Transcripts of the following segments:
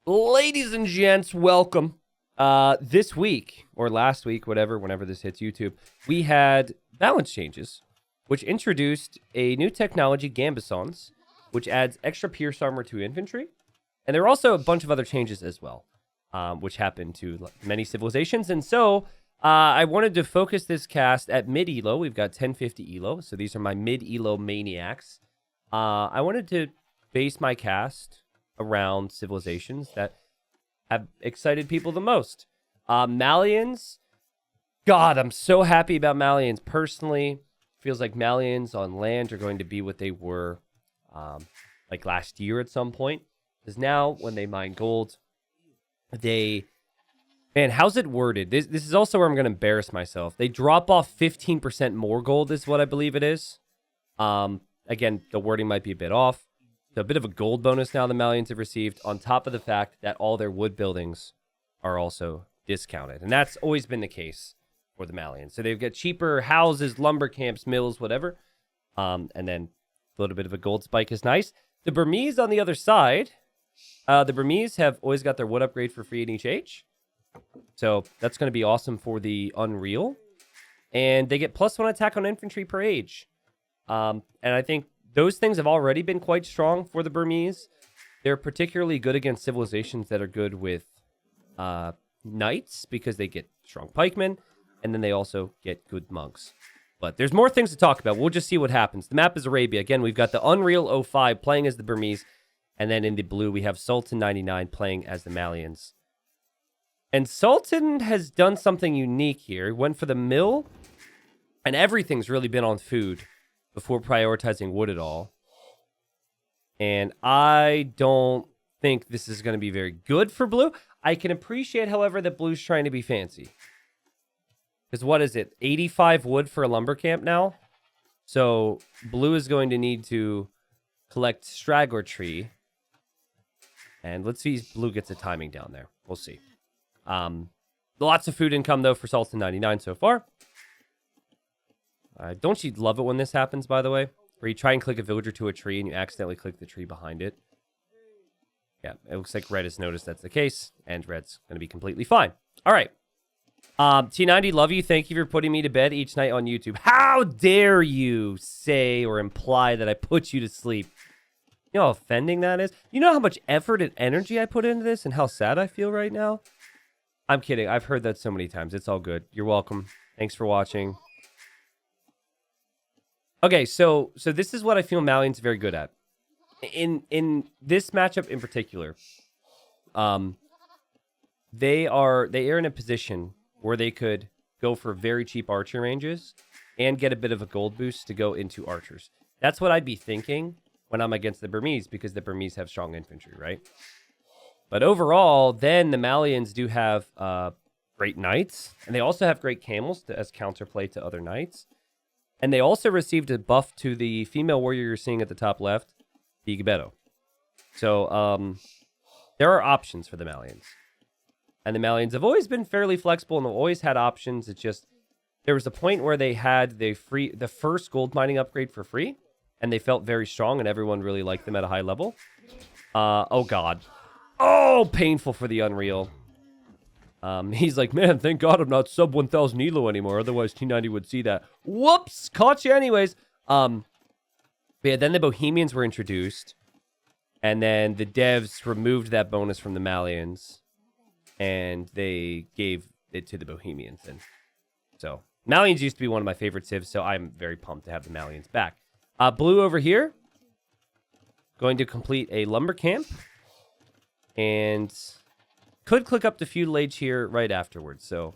Ladies and gents, welcome. This week, or last week, whenever this hits YouTube, we had balance changes, which introduced a new technology, Gambesons, which adds extra pierce armor to infantry. And there were also a bunch of other changes as well, which happened to many civilizations. And so I wanted to focus this cast at mid-elo. We've got 1050 elo, so these are my mid-elo maniacs. I wanted to base my cast around civilizations that have excited people the most. Malians, God, I'm so happy about Malians. Personally, feels like Malians on land are going to be what they were like last year at some point. Because now, when they mine gold, man, how's it worded? This is also where I'm going to embarrass myself. They drop off 15% more gold is what I believe it is. Again, the wording might be a bit off. So a bit of a gold bonus now the Malians have received, on top of the fact that all their wood buildings are also discounted. And that's always been the case for the Malians. So they've got cheaper houses, lumber camps, mills, whatever. And then a little bit of a gold spike is nice. The Burmese on the other side, the Burmese have always got their wood upgrade for free in each age. So that's going to be awesome for the Unreal. And they get +1 attack on infantry per age. And I think those things have already been quite strong for the Burmese. They're particularly good against civilizations that are good with knights, because they get strong pikemen, and then they also get good monks. But there's more things to talk about. We'll just see what happens. The map is Arabia. Again, we've got the Unreal 05 playing as the Burmese, and then in the blue, we have Sultan 99 playing as the Malians. And Sultan has done something unique here. He went for the mill, and everything's really been on food before prioritizing wood at all. And I don't think this is going to be very good for blue. I can appreciate, however, that blue's trying to be fancy. Because what is it? 85 wood for a lumber camp now? So blue is going to need to collect straggler tree. And let's see if blue gets the timing down there. We'll see. Lots of food income, though, for Sultan 99 so far. Don't you love it when this happens, by the way? Where you try and click a villager to a tree and you accidentally click the tree behind it. Yeah, it looks like red has noticed that's the case, and red's going to be completely fine. All right. T90, love you. Thank you for putting me to bed each night on YouTube. How dare you say or imply that I put you to sleep? You know how offending that is? You know how much effort and energy I put into this and how sad I feel right now? I'm kidding. I've heard that so many times. It's all good. You're welcome. Thanks for watching. Okay, so this is what I feel Malian's very good at. In this matchup in particular, they are in a position where they could go for very cheap archer ranges and get a bit of a gold boost to go into archers. That's what I'd be thinking when I'm against the Burmese, because the Burmese have strong infantry, right? But overall, then the Malians do have great knights, and they also have great camels as counterplay to other knights. And they also received a buff to the female warrior you're seeing at the top left, the Gebeto. So there are options for the Malians. And the Malians have always been fairly flexible and have always had options. It's just, there was a point where they had the first gold mining upgrade for free, and they felt very strong, and everyone really liked them at a high level. Oh, God. Oh, painful for the Unreal. He's like, man, thank God I'm not sub 1000 elo anymore. Otherwise, T90 would see that. Whoops! Caught you anyways. But yeah, then the Bohemians were introduced. And then the devs removed that bonus from the Malians. And they gave it to the Bohemians. And so, Malians used to be one of my favorite civs, so I'm very pumped to have the Malians back. Blue over here. Going to complete a lumber camp. And could click up to Feudal Age here right afterwards. So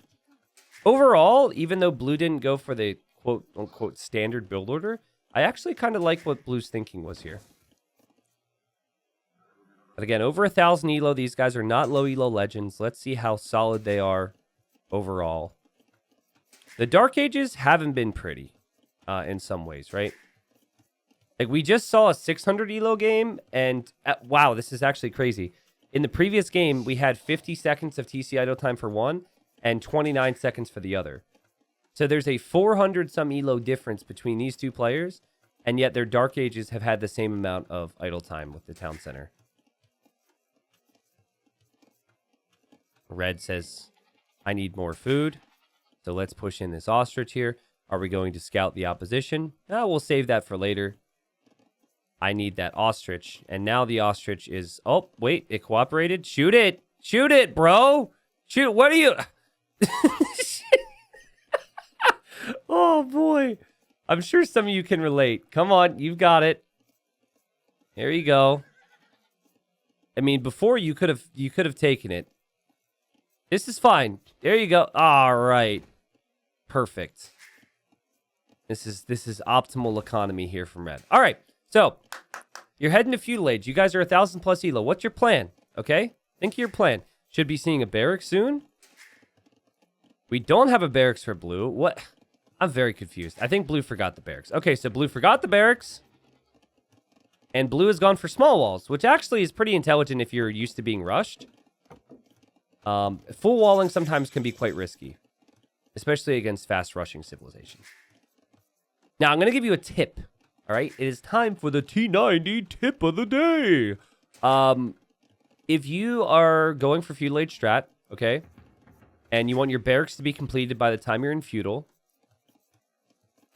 overall, even though blue didn't go for the quote-unquote standard build order, I actually kind of like what blue's thinking was here. But again, over 1,000 elo. These guys are not low elo legends. Let's see how solid they are overall. The Dark Ages haven't been pretty in some ways, right? Like, we just saw a 600 elo game, and wow, this is actually crazy. In the previous game, we had 50 seconds of TC idle time for one and 29 seconds for the other. So there's a 400-some elo difference between these two players, and yet their Dark Ages have had the same amount of idle time with the town center. Red says, I need more food. So let's push in this ostrich here. Are we going to scout the opposition? We'll save that for later. I need that ostrich. And now the ostrich is... Oh, wait. It cooperated. Shoot it. Shoot it, bro. Shoot. What are you... Oh, boy. I'm sure some of you can relate. Come on. You've got it. There you go. I mean, before you could have taken it. This is fine. There you go. All right. Perfect. This is optimal economy here from Red. All right. So, you're heading to Feudal Age. You guys are 1,000 plus elo. What's your plan? Okay? Think of your plan. Should be seeing a barracks soon. We don't have a barracks for Blue. What? I'm very confused. I think Blue forgot the barracks. Okay, so Blue forgot the barracks. And Blue has gone for small walls, which actually is pretty intelligent if you're used to being rushed. Full walling sometimes can be quite risky, especially against fast rushing civilizations. Now, I'm going to give you a tip. All right, it is time for the T90 tip of the day. If you are going for Feudal Age strat, okay, and you want your barracks to be completed by the time you're in Feudal.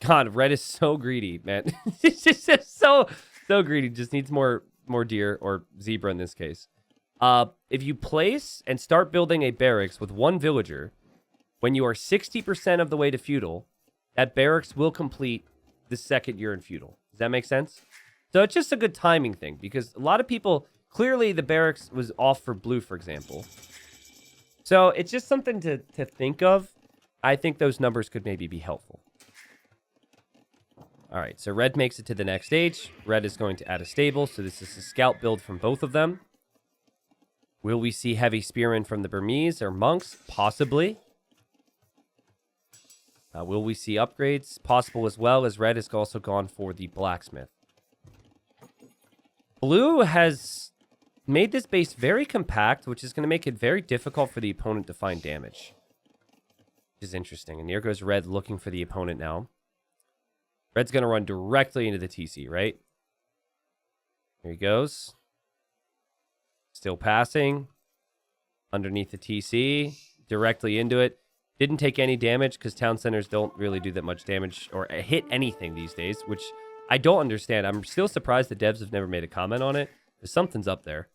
God, Red is so greedy, man. It's just so greedy. Just needs more deer or zebra in this case. If you place and start building a barracks with one villager, when you are 60% of the way to Feudal, that barracks will complete the second you're in Feudal. Does that make sense? So it's just a good timing thing because a lot of people, clearly the barracks was off for Blue, for example. So it's just something to think of. I think those numbers could maybe be helpful. All right, so Red makes it to the next stage. Red is going to add a stable, so this is a scout build from both of them. Will we see heavy spearmen from the Burmese or monks? Possibly. Will we see upgrades? Possible as well, as Red has also gone for the blacksmith. Blue has made this base very compact, which is going to make it very difficult for the opponent to find damage. Which is interesting. And here goes Red looking for the opponent now. Red's going to run directly into the TC, right? Here he goes. Still passing. Underneath the TC. Directly into it. Didn't take any damage because town centers don't really do that much damage or hit anything these days, which I don't understand. I'm still surprised the devs have never made a comment on it. There's something's up there.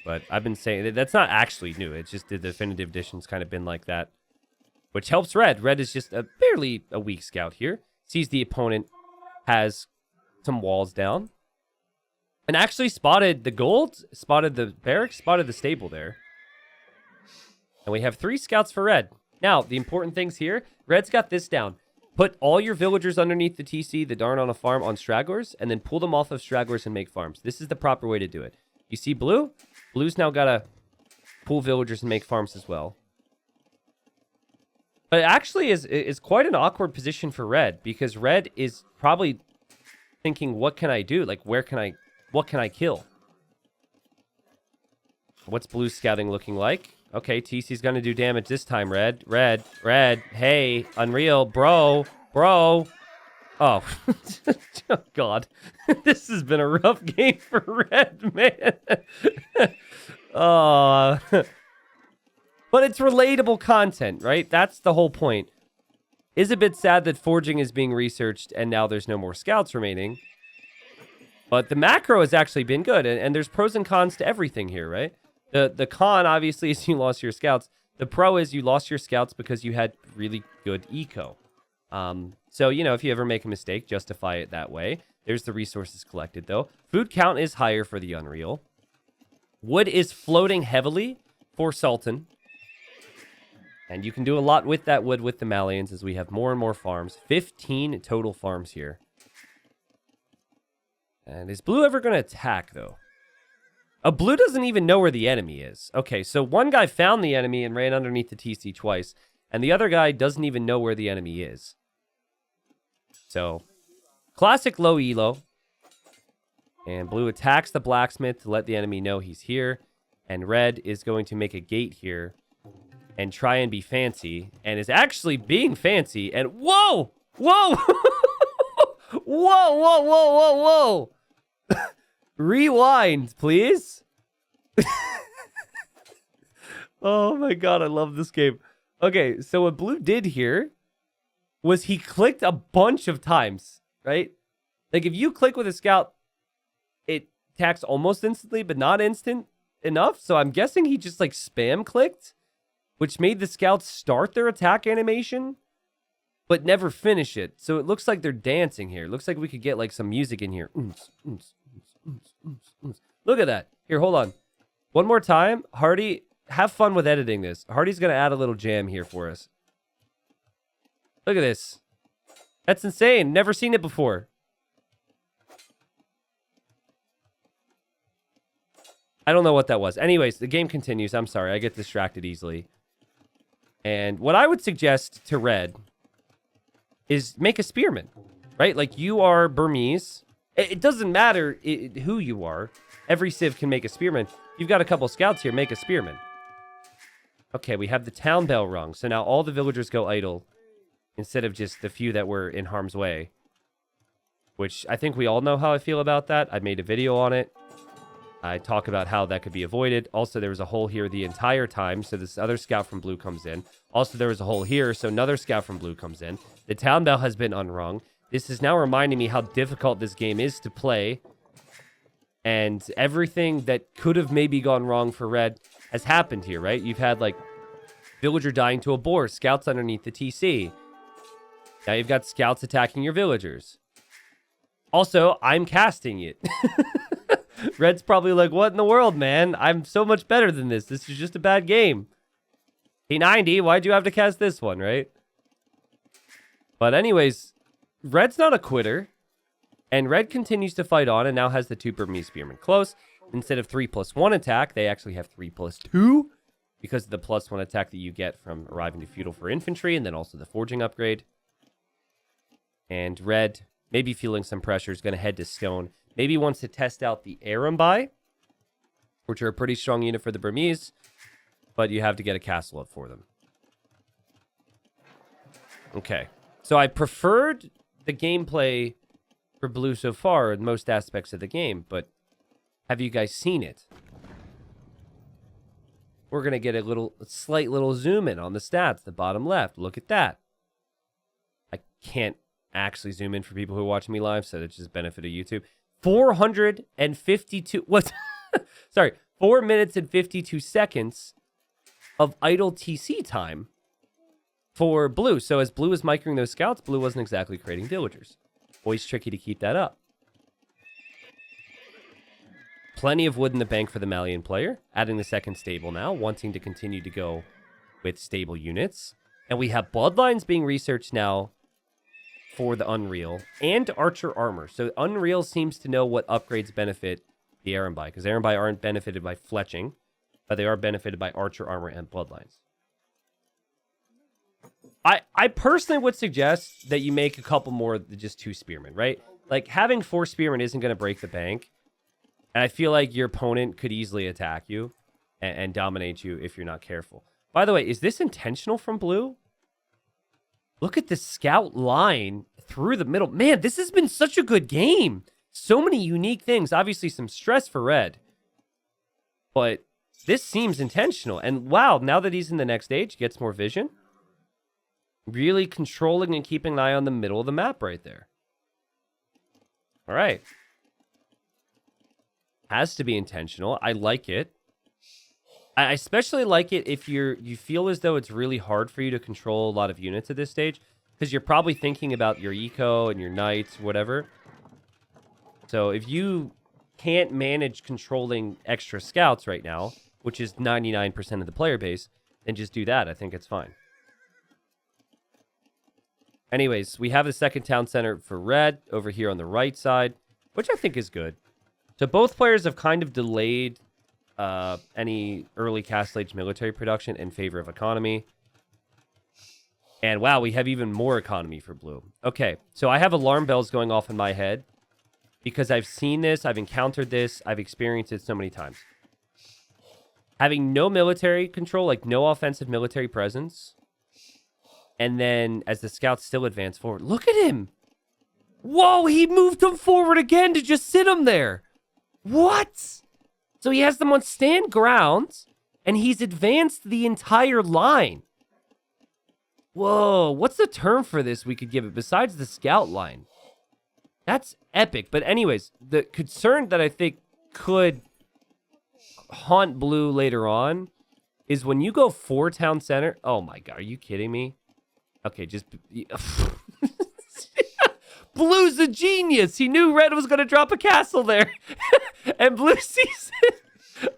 But I've been saying that's not actually new. It's just the definitive edition's kind of been like that, which helps Red. Red is just barely a weak scout here. Sees the opponent has some walls down. And actually spotted the gold, spotted the barracks, spotted the stable there. And we have 3 scouts for Red. Now, the important things here, Red's got this down. Put all your villagers underneath the TC, the darn on a farm, on stragglers, and then pull them off of stragglers and make farms. This is the proper way to do it. You see Blue? Blue's now got to pull villagers and make farms as well. But it actually is quite an awkward position for Red, because Red is probably thinking, what can I do? Like, what can I kill? What's Blue's scouting looking like? Okay, TC's going to do damage this time, Red. Red. Hey, Unreal, bro. Oh. Oh, God. This has been a rough game for Red, man. But it's relatable content, right? That's the whole point. Is a bit sad that forging is being researched and now there's no more scouts remaining. But the macro has actually been good, and there's pros and cons to everything here, right? The con, obviously, is you lost your scouts. The pro is you lost your scouts because you had really good eco. So, you know, if you ever make a mistake, justify it that way. There's the resources collected, though. Food count is higher for the Unreal. Wood is floating heavily for Sultan. And you can do a lot with that wood with the Malians as we have more and more farms. 15 total farms here. And is Blue ever going to attack, though? Blue doesn't even know where the enemy is. Okay, so one guy found the enemy and ran underneath the TC twice. And the other guy doesn't even know where the enemy is. So, classic low elo. And Blue attacks the blacksmith to let the enemy know he's here. And Red is going to make a gate here and try and be fancy. And is actually being fancy. And whoa! Whoa! Whoa! Rewind, please. Oh my god, I love this game. Okay, so what blue did here was he clicked a bunch of times, right? Like if you click with a scout, it attacks almost instantly, but not instant enough. So I'm guessing he just like spam clicked, which made the scouts start their attack animation, but never finish it. So it looks like they're dancing here. It looks like we could get like some music in here. Look at that. Here, hold on. One more time. Hardy, have fun with editing this. Hardy's going to add a little jam here for us. Look at this. That's insane. Never seen it before. I don't know what that was. Anyways, the game continues. I'm sorry. I get distracted easily. And what I would suggest to red is make a spearman, right? Like you are Burmese. It doesn't matter who you are. Every civ can make a spearman. You've got a couple scouts here. Make a spearman. Okay, we have the town bell rung. So now all the villagers go idle instead of just the few that were in harm's way, which I think we all know how I feel about that. I made a video on it. I talk about how that could be avoided. Also, there was a hole here the entire time, so this other scout from blue comes in. Also, there was a hole here, so another scout from blue comes in. The town bell has been unrung. This is now reminding me how difficult this game is to play. And everything that could have maybe gone wrong for red has happened here, right? You've had, like, villager dying to a boar, scouts underneath the TC. Now you've got scouts attacking your villagers. Also, I'm casting it. Red's probably like, what in the world, man? I'm so much better than this. This is just a bad game. P90, why'd you have to cast this one, right? But anyways, red's not a quitter. And red continues to fight on and now has the 2 Burmese spearmen close. Instead of 3+1 attack, they actually have 3+2 because of the +1 attack that you get from arriving to Feudal for infantry and then also the forging upgrade. And red, maybe feeling some pressure, is going to head to stone. Maybe wants to test out the Arambai, which are a pretty strong unit for the Burmese, but you have to get a castle up for them. Okay, so I preferred the gameplay for blue so far in most aspects of the game, but have you guys seen it? We're going to get a slight little zoom in on the stats, the bottom left. Look at that. I can't actually zoom in for people who are watching me live, so that's just benefit of YouTube. 452, what? Sorry, 4 minutes and 52 seconds of idle TC time for blue. So as blue was microing those scouts, blue wasn't exactly creating villagers. Always tricky to keep that up. Plenty of wood in the bank for the Malian player. Adding the second stable now, wanting to continue to go with stable units. And we have bloodlines being researched now for the Unreal and Archer Armor. So Unreal seems to know what upgrades benefit the Arambai, because Arambai aren't benefited by fletching, but they are benefited by Archer Armor and Bloodlines. I personally would suggest that you make a couple more than just 2 spearmen, right? Like, having 4 spearmen isn't going to break the bank, and I feel like your opponent could easily attack you and dominate you if you're not careful. By the way, is this intentional from blue? Look at the scout line through the middle. Man, this has been such a good game. So many unique things. Obviously, some stress for red. But this seems intentional. And wow, now that he's in the next stage, gets more vision. Really controlling and keeping an eye on the middle of the map right there. All right. Has to be intentional. I like it. I especially like it if you feel as though it's really hard for you to control a lot of units at this stage, because you're probably thinking about your eco and your knights, whatever. So if you can't manage controlling extra scouts right now, which is 99% of the player base, then just do that. I think it's fine. Anyways, we have the second town center for red over here on the right side, which I think is good. So both players have kind of delayed any early Castle Age military production in favor of economy. And wow, we have even more economy for blue. Okay, so I have alarm bells going off in my head because I've seen this, I've encountered this, I've experienced it so many times. Having no military control, like no offensive military presence, and then as the scouts still advance forward, look at him! Whoa, he moved him forward again to just sit him there! What? So he has them on stand ground, And he's advanced the entire line. Whoa, what's the term for this we could give it besides the scout line? That's epic. But anyways, the concern that I think could haunt blue later on is when you go 4 town center. Oh my God, are you kidding me? Okay, just... Blue's a genius. He knew red was going to drop a castle there. And blue sees it.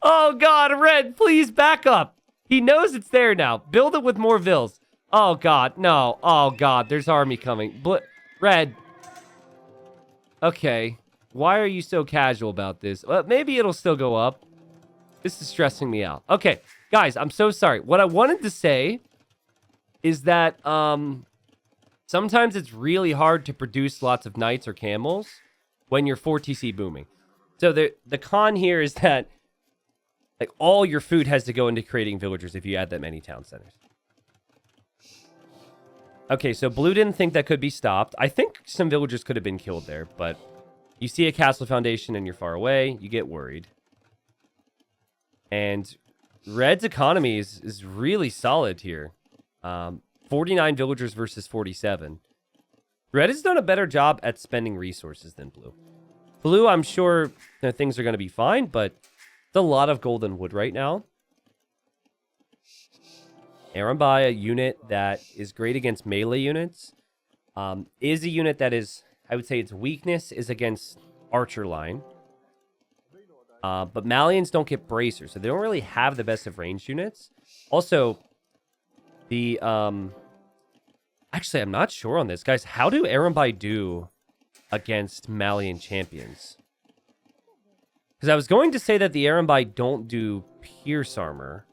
Oh God, red, please back up. He knows it's there now. Build it with more vills. Oh God, no. Oh God, there's army coming. Red. Okay. Why are you so casual about this? Well, maybe it'll still go up. This is stressing me out. Okay, guys, I'm so sorry. What I wanted to say is that sometimes it's really hard to produce lots of knights or camels when you're 4TC booming. So the con here is that like all your food has to go into creating villagers if you add that many town centers. Okay, so blue didn't think that could be stopped. I think some villagers could have been killed there, but you see a castle foundation and you're far away, you get worried. And red's economy is really solid here. 49 villagers versus 47. Red has done a better job at spending resources than blue. Blue, I'm sure things are going to be fine, but it's a lot of golden wood right now. Arambai, a unit that is great against melee units, is a unit that is, I would say its weakness is against archer line. But Malians don't get bracers, so they don't really have the best of ranged units. Also, the, actually, I'm not sure on this. Guys, how do Arambai do against Malian champions? Because I was going to say that the Arambai don't do pierce armor.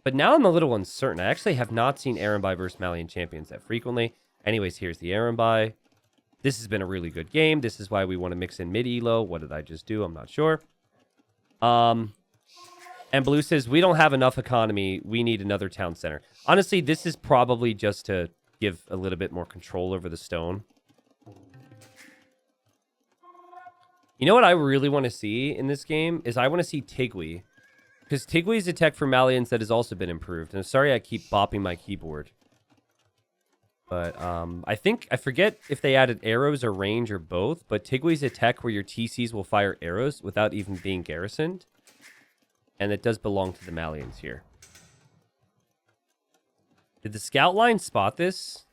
But now I'm a little uncertain. I actually have not seen Arambai versus Malian champions that frequently. Anyways, here's the Arambai. This has been a really good game. This is why we want to mix in mid-elo. What did I just do? I'm not sure. And blue says, we don't have enough economy. We need another town center. Honestly, this is probably just to give a little bit more control over the stone. You know what I really want to see in this game is I want to see Tigui. Because Tigui is a tech for Malians that has also been improved. And I'm sorry I keep bopping my keyboard. But I forget if they added arrows or range or both. But Tigui's a tech where your TCs will fire arrows without even being garrisoned. And it does belong to the Malians here. Did the scout line spot this?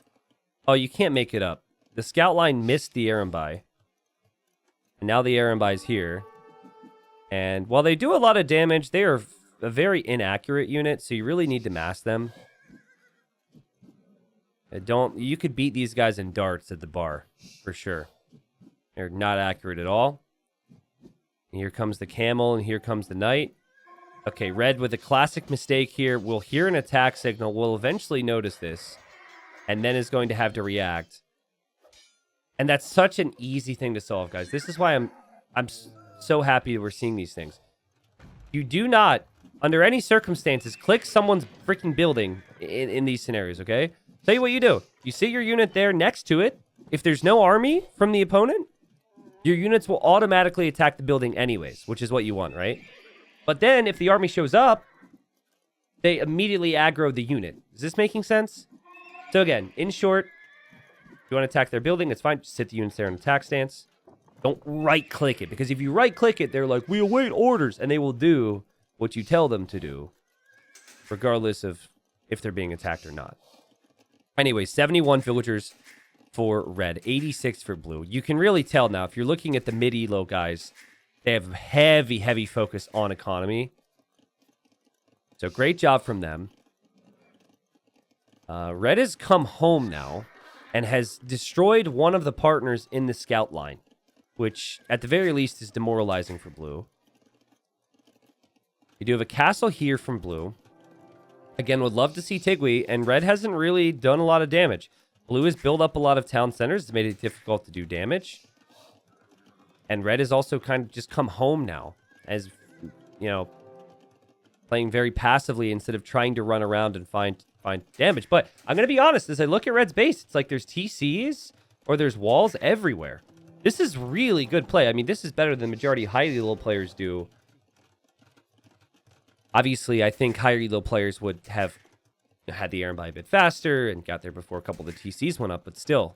Oh, you can't make it up. The scout line missed the Arambai. And now the Arambai is here. And while they do a lot of damage, they are a very inaccurate unit, so you really need to mask them. You could beat these guys in darts at the bar, for sure. They're not accurate at all. And here comes the camel, and here comes the knight. Okay, red with a classic mistake here. We'll hear an attack signal. We'll eventually notice this. And then is going to have to react. And that's such an easy thing to solve, guys. This is why I'm so happy we're seeing these things. You do not, under any circumstances, click someone's freaking building in these scenarios, okay? Tell you what you do. You see your unit there next to it. If there's no army from the opponent, your units will automatically attack the building anyways, which is what you want, right? But then, if the army shows up, they immediately aggro the unit. Is this making sense? So again, in short, if you want to attack their building, that's fine. Just sit the units there in attack stance. Don't right-click it, because if you right-click it, they're like, we await orders, and they will do what you tell them to do, regardless of if they're being attacked or not. Anyway, 71 villagers for red, 86 for blue. You can really tell now, if you're looking at the mid-elo guys, they have heavy, heavy focus on economy. So great job from them. Red has come home now and has destroyed one of the partners in the scout line, which at the very least is demoralizing for blue. You do have a castle here from blue. Again, would love to see Tigui, and red hasn't really done a lot of damage. Blue has built up a lot of town centers. It's made it difficult to do damage. And red has also kind of just come home now, as, you know, playing very passively instead of trying to run around and find damage. But I'm going to be honest, as I look at red's base, it's like there's TCs or there's walls everywhere. This is really good play. I mean, this is better than the majority highly low players do Obviously, I think higher elo players would have had the Aaron by a bit faster and got there before a couple of the TCs went up, but still.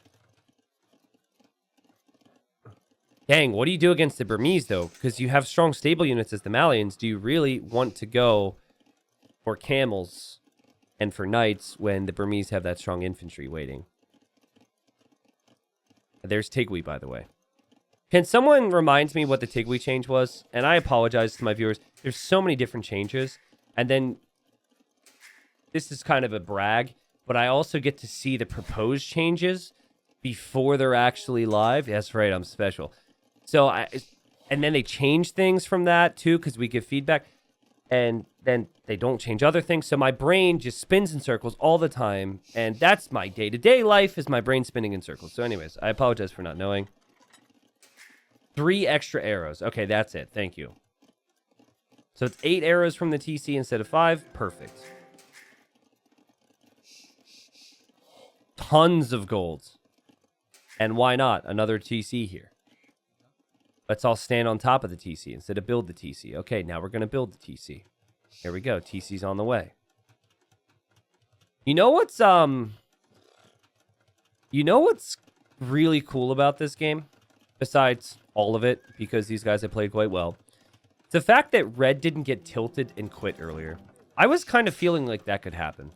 Dang, what do you do against the Burmese, though? Because you have strong stable units as the Malians. Do you really want to go for camels and for knights when the Burmese have that strong infantry waiting? There's Tigui, by the way. Can someone remind me what the Tigui change was? And I apologize to my viewers. There's so many different changes. And then this is kind of a brag, but I also get to see the proposed changes before they're actually live. That's right, I'm special. So and then they change things from that too, because we give feedback, and then they don't change other things. So my brain just spins in circles all the time, and that's my day-to-day life, is my brain spinning in circles. So anyways, I apologize for not knowing. 3 extra arrows. Okay, that's it. Thank you. So it's 8 arrows from the TC instead of 5. Perfect. Tons of gold. And why not? Another TC here. Let's all stand on top of the TC instead of build the TC. Okay, now we're going to build the TC. Here we go. TC's on the way. You know what's really cool about this game? Besides all of it, because these guys have played quite well. It's the fact that Red didn't get tilted and quit earlier. I was kind of feeling like that could happen.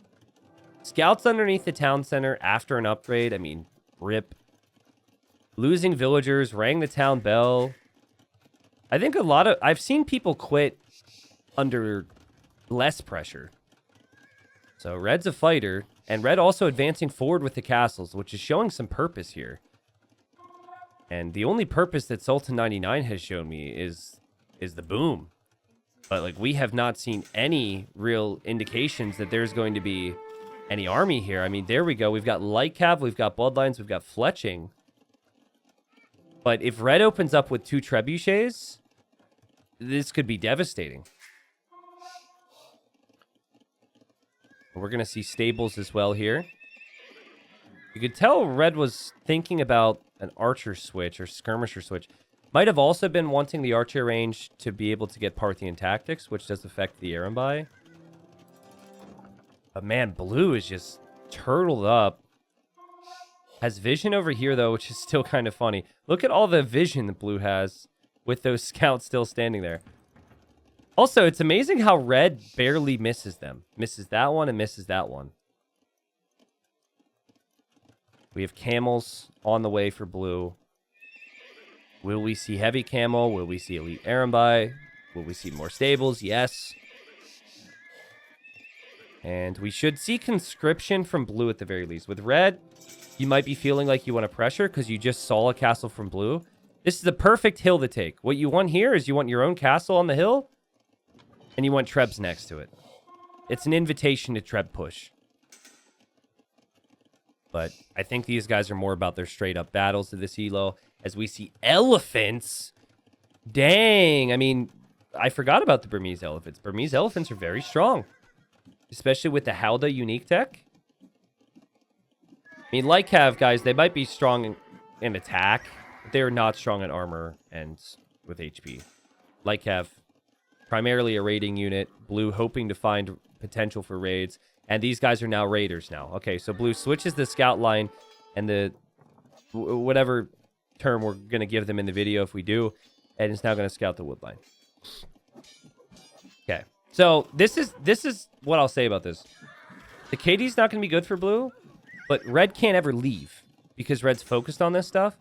Scouts underneath the town center after an upgrade. I mean, rip. Losing villagers, rang the town bell. I think I've seen people quit under less pressure. So Red's a fighter, and Red also advancing forward with the castles, which is showing some purpose here. And the only purpose that Sultan 99 has shown me is the boom. But like, we have not seen any real indications that there's going to be any army here. I mean, there we go. We've got Light Cav, we've got Bloodlines, we've got Fletching. But if Red opens up with 2 trebuchets, this could be devastating. We're going to see stables as well here. You could tell Red was thinking about an archer switch or skirmisher switch. Might have also been wanting the archer range to be able to get Parthian tactics, which does affect the Arambai. But man, Blue is just turtled up. Has vision over here, though, which is still kind of funny. Look at all the vision that Blue has with those scouts still standing there. Also, it's amazing how Red barely misses them. Misses that one and misses that one. We have camels on the way for Blue. Will we see heavy camel? Will we see elite Arambai? Will we see more stables? Yes. And we should see conscription from Blue at the very least. With Red, you might be feeling like you want to pressure because you just saw a castle from Blue. This is the perfect hill to take. What you want here is you want your own castle on the hill, and you want Trebs next to it. It's an invitation to Treb push. But I think these guys are more about their straight-up battles to this elo. As we see elephants. Dang. I mean, I forgot about the Burmese elephants. Burmese elephants are very strong. Especially with the Howdah unique tech. I mean, like Cav, guys, they might be strong in attack, but they are not strong in armor and with HP. Like Cav, primarily a raiding unit. Blue hoping to find potential for raids. And these guys are now raiders now. Okay, so Blue switches the scout line and the whatever term we're going to give them in the video if we do. And it's now going to scout the wood line. Okay, so this is what I'll say about this. The KD's not going to be good for Blue. But Red can't ever leave because Red's focused on this stuff.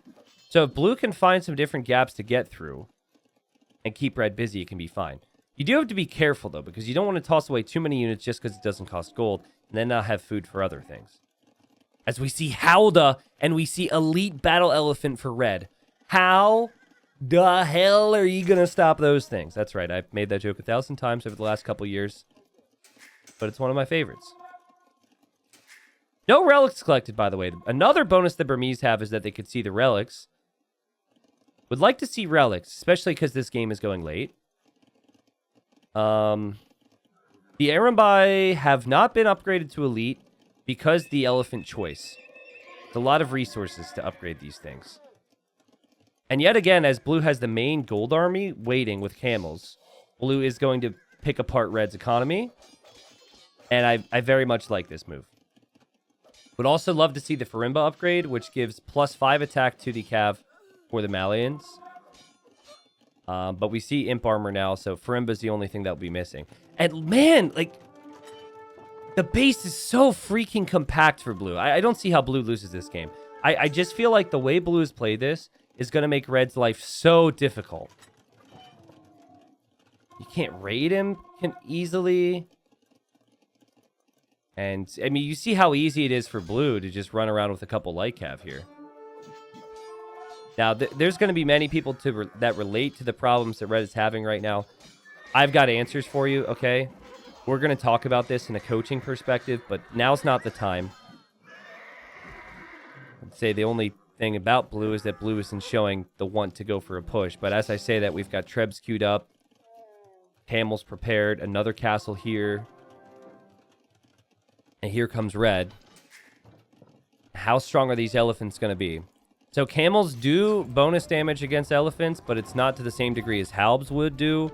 So if Blue can find some different gaps to get through and keep Red busy, it can be fine. You do have to be careful, though, because you don't want to toss away too many units just because it doesn't cost gold and then not have food for other things. As we see Howdah and we see Elite Battle Elephant for Red. How the hell are you going to stop those things? That's right. I've made that joke 1,000 times over the last couple years. But it's one of my favorites. No relics collected, by the way. Another bonus the Burmese have is that they could see the relics. Would like to see relics, especially because this game is going late. The Arambai have not been upgraded to Elite because the Elephant choice. It's a lot of resources to upgrade these things. And yet again, as Blue has the main gold army waiting with camels, Blue is going to pick apart Red's economy. And I very much like this move. Would also love to see the Farimba upgrade, which gives +5 attack to the Cav for the Malians. But we see Imp Armor now, so Farimba's the only thing that will be missing. And man, like, the base is so freaking compact for Blue. I don't see how Blue loses this game. I just feel like the way Blue has played this is going to make Red's life so difficult. You can't raid him easily. And, I mean, you see how easy it is for Blue to just run around with a couple Light Cav here. Now, there's going to be many people that relate to the problems that Red is having right now. I've got answers for you, okay? We're going to talk about this in a coaching perspective, but now's not the time. I'd say the only thing about Blue is that Blue isn't showing the want to go for a push. But as I say that, we've got Trebs queued up. Camels prepared. Another castle here. And here comes Red. How strong are these elephants going to be? So camels do bonus damage against elephants, but it's not to the same degree as halbs would do.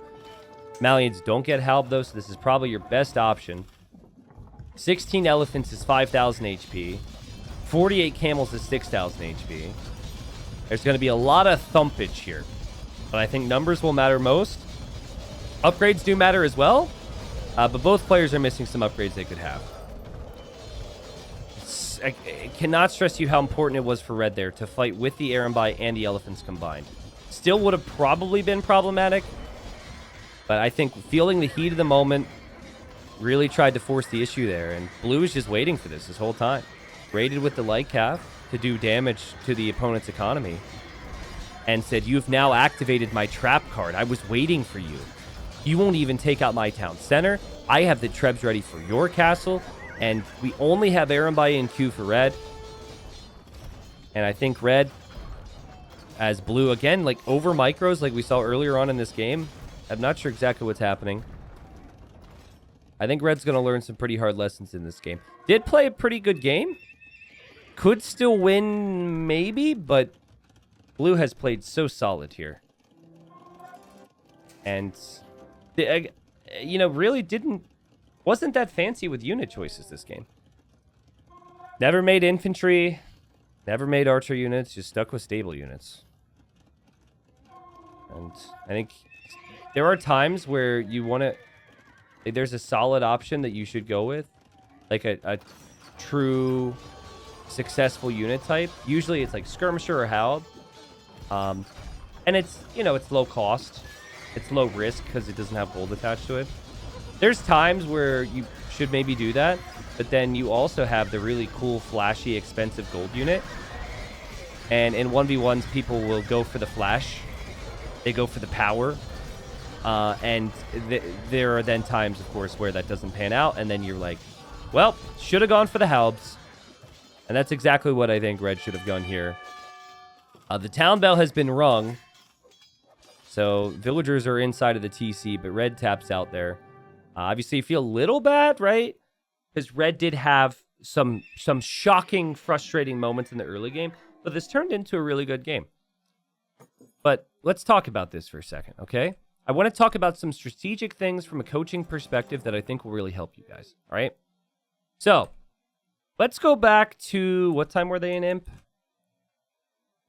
Malians don't get halb, though, so this is probably your best option. 16 elephants is 5,000 HP. 48 camels is 6,000 HP. There's going to be a lot of thumpage here. But I think numbers will matter most. Upgrades do matter as well. But both players are missing some upgrades they could have. I cannot stress you how important it was for Red there to fight with the Arambai and the elephants combined. Still would have probably been problematic. But I think feeling the heat of the moment really tried to force the issue there. And Blue is just waiting for this whole time. Raided with the Light Cav to do damage to the opponent's economy. And said, you've now activated my trap card. I was waiting for you. You won't even take out my town center. I have the Trebs ready for your castle. And we only have Arambai in queue for Red. And I think Red, as Blue, again, like over micros like we saw earlier on in this game. I'm not sure exactly what's happening. I think Red's going to learn some pretty hard lessons in this game. Did play a pretty good game. Could still win, maybe, but Blue has played so solid here. And, you know, really wasn't that fancy with unit choices this game. Never made infantry, never made archer units, just stuck with stable units. And I think there are times where you want to... There's a solid option that you should go with. Like a true successful unit type. Usually it's like skirmisher or halb. And it's, you know, it's low cost. It's low risk because it doesn't have gold attached to it. There's times where you should maybe do that, but then you also have the really cool, flashy, expensive gold unit. And in 1v1s, people will go for the flash. They go for the power. And there are then times, of course, where that doesn't pan out, and then you're like, well, should have gone for the halbs. And that's exactly what I think Red should have done here. The town bell has been rung. So villagers are inside of the TC, but Red taps out there. Obviously, you feel a little bad, right? Because Red did have some shocking, frustrating moments in the early game, but this turned into a really good game. But let's talk about this for a second, okay? I want to talk about some strategic things from a coaching perspective that I think will really help you guys, all right? So, let's go back to, what time were they in Imp?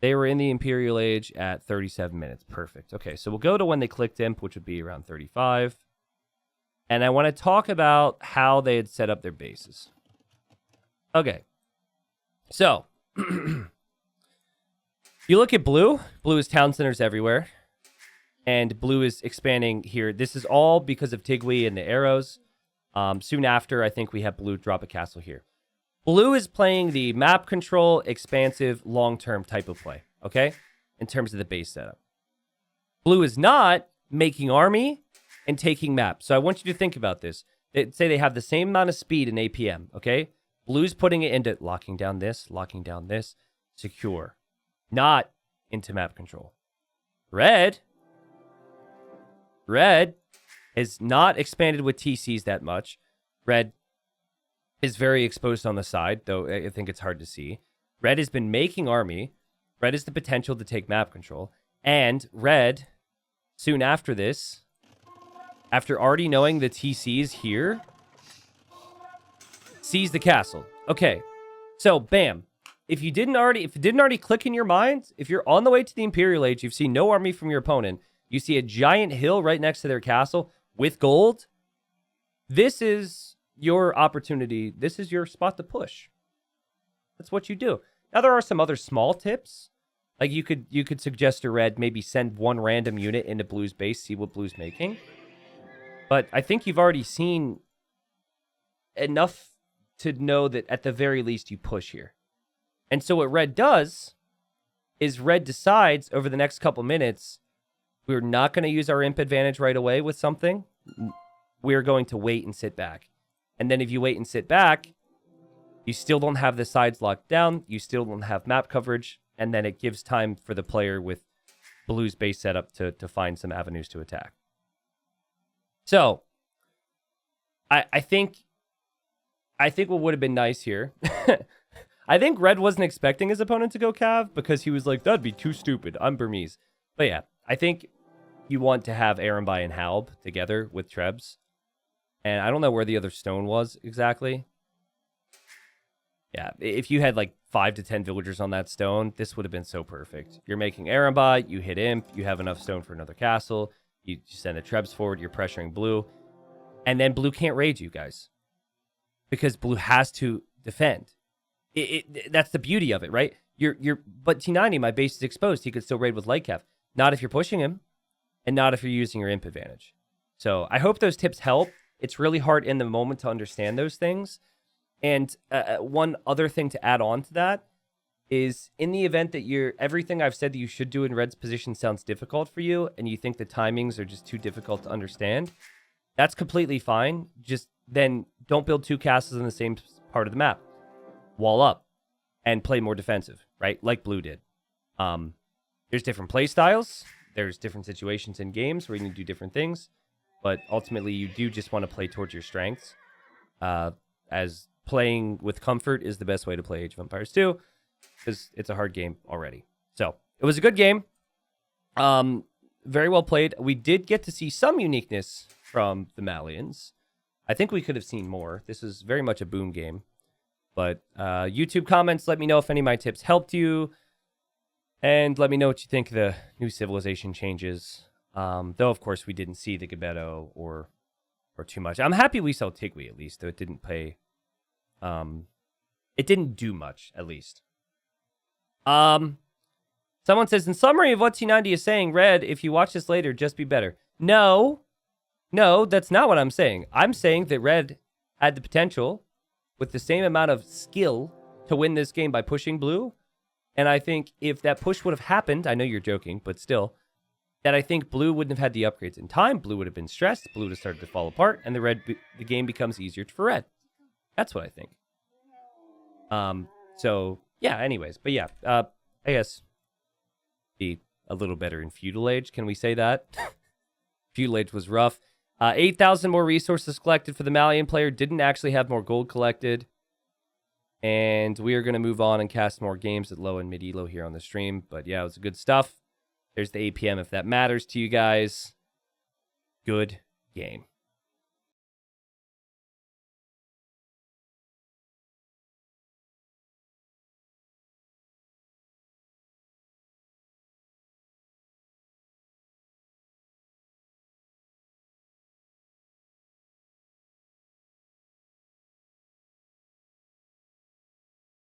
They were in the Imperial Age at 37 minutes. Perfect. Okay, so we'll go to when they clicked Imp, which would be around 35. And I want to talk about how they had set up their bases. Okay. So, you look at Blue. Blue is town centers everywhere. And Blue is expanding here. This is all because of Tigui and the arrows. Soon after, I think we have Blue drop a castle here. Blue is playing the map control, expansive, long-term type of play, okay? In terms of the base setup. Blue is not making army and taking map. So I want you to think about this. Say they have the same amount of speed in APM, okay? Blue's putting it into locking down this, secure. Not into map control. Red is not expanded with TCs that much. Red is very exposed on the side, though I think it's hard to see. Red has been making army. Red has the potential to take map control. And Red, soon after this, after already knowing the TC's here, seize the castle. Okay, so bam. If it didn't already click in your mind, if you're on the way to the Imperial Age, you've seen no army from your opponent, you see a giant hill right next to their castle with gold, this is your opportunity. This is your spot to push. That's what you do. Now, there are some other small tips. Like you could suggest to red, maybe send one random unit into blue's base, see what blue's making. But I think you've already seen enough to know that at the very least you push here. And so what red does is red decides over the next couple minutes, we're not going to use our imp advantage right away with something. We're going to wait and sit back. And then if you wait and sit back, you still don't have the sides locked down. You still don't have map coverage. And then it gives time for the player with blue's base setup to find some avenues to attack. So, I think what would have been nice here... I think red wasn't expecting his opponent to go cav because he was like, that'd be too stupid. I'm Burmese. But yeah, I think you want to have Arambai and Halb together with Trebs. And I don't know where the other stone was exactly. Yeah, if you had like 5 to 10 villagers on that stone, this would have been so perfect. You're making Arambai, you hit Imp, you have enough stone for another castle, you send the Trebs forward, you're pressuring blue. And then blue can't raid you guys. Because blue has to defend. That's the beauty of it, right? But T90, my base is exposed. He could still raid with light cav. Not if you're pushing him, and not if you're using your imp advantage. So I hope those tips help. It's really hard in the moment to understand those things. And one other thing to add on to that is in the event that everything I've said that you should do in red's position sounds difficult for you, and you think the timings are just too difficult to understand, that's completely fine. Just then don't build 2 castles in the same part of the map. Wall up and play more defensive, right? Like blue did. There's different play styles. There's different situations in games where you need to do different things. But ultimately, you do just want to play towards your strengths. As playing with comfort is the best way to play Age of Empires 2, because it's a hard game already. So, it was a good game. Very well played. We did get to see some uniqueness from the Malians. I think we could have seen more. This is very much a boom game. But YouTube comments, let me know if any of my tips helped you. And let me know what you think of the new civilization changes. Though, of course, we didn't see the Gabetto or too much. I'm happy we saw Tigui, at least, though it didn't play... it didn't do much, at least. Someone says, in summary of what T90 is saying, red, if you watch this later, just be better. No, that's not what I'm saying. I'm saying that red had the potential... with the same amount of skill to win this game by pushing blue. And I think if that push would have happened, I know you're joking, but still, that I think blue wouldn't have had the upgrades in time. Blue would have been stressed. Blue would have started to fall apart, and the game becomes easier for red. That's what I think. So, yeah, anyways. But yeah, I guess be a little better in Feudal Age. Can we say that? Feudal Age was rough. 8,000 more resources collected for the Malian player. Didn't actually have more gold collected. And we are going to move on and cast more games at low and mid elo here on the stream. But yeah, it was good stuff. There's the APM if that matters to you guys. Good game.